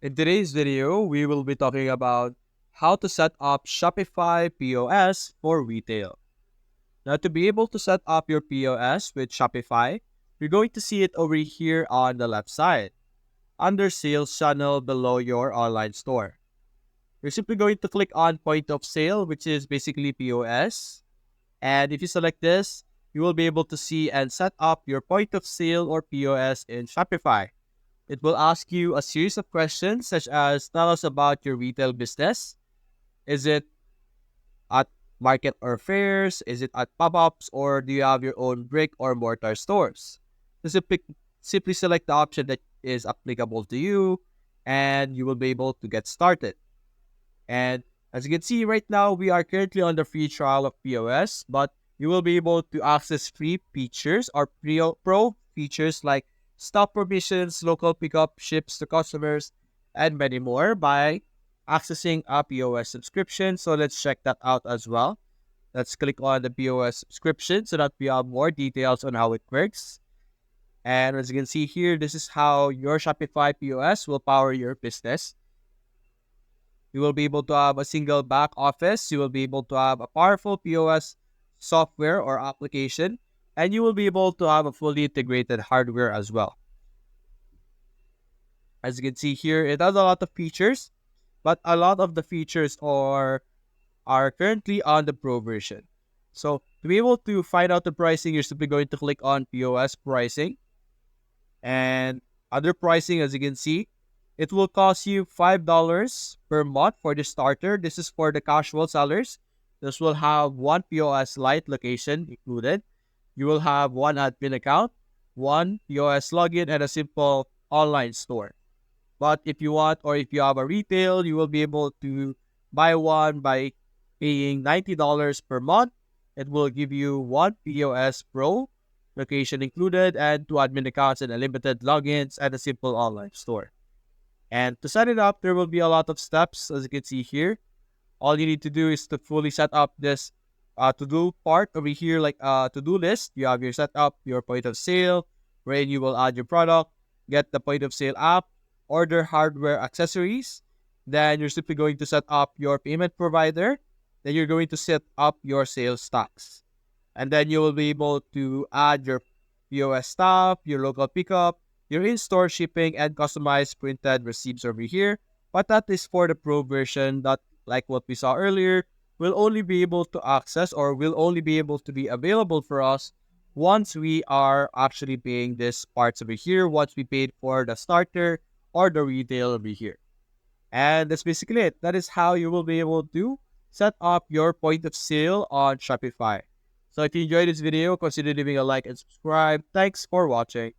In today's video, we will be talking about how to set up Shopify POS for retail. Now, to be able to set up your POS with Shopify, you're going to see it over here on the left side, under Sales Channel below your online store. You're simply going to click on Point of Sale, which is basically POS. And if you select this, you will be able to see and set up your Point of Sale or POS in Shopify. It will ask you a series of questions such as tell us about your retail business. Is it at market or fairs? Is it at pop-ups? Or do you have your own brick or mortar stores? So simply select the option that is applicable to you and you will be able to get started. And as you can see right now, we are currently on the free trial of POS, but you will be able to access free features or pro features like stop permissions, local pickup, ships to customers, and many more by accessing a POS subscription. So let's check that out as well. Let's click on the POS subscription so that we have more details on how it works. And as you can see here, this is how your Shopify POS will power your business. You will be able to have a single back office. You will be able to have a powerful POS software or application. And you will be able to have a fully integrated hardware as well. As you can see here, it has a lot of features, but a lot of the features are currently on the Pro version. So to be able to find out the pricing, you're simply going to click on POS pricing. And under pricing, as you can see, it will cost you $5 per month for the starter. This is for the casual sellers. This will have one POS Lite location included. You will have one admin account, one POS login, and a simple online store. But if you want, or if you have a retail, you will be able to buy one by paying $90 per month. It will give you one POS Pro, location included, and two admin accounts and unlimited logins and a simple online store. And to set it up, there will be a lot of steps, as you can see here. All you need to do is to fully set up this to-do part over here, like to-do list. You have your setup, your point of sale, wherein you will add your product, get the point of sale app, order hardware accessories. Then you're simply going to set up your payment provider. Then you're going to set up your sales tax. And then you will be able to add your POS staff, your local pickup, your in-store shipping, and customized printed receipts over here. But that is for the Pro version that, like what we saw earlier, will only be able to access or will only be able to be available for us once we are actually paying these parts over here, once we paid for the starter or the retail over here. And that's basically it. That is how you will be able to set up your point of sale on Shopify. So if you enjoyed this video, consider leaving a like and subscribe. Thanks for watching.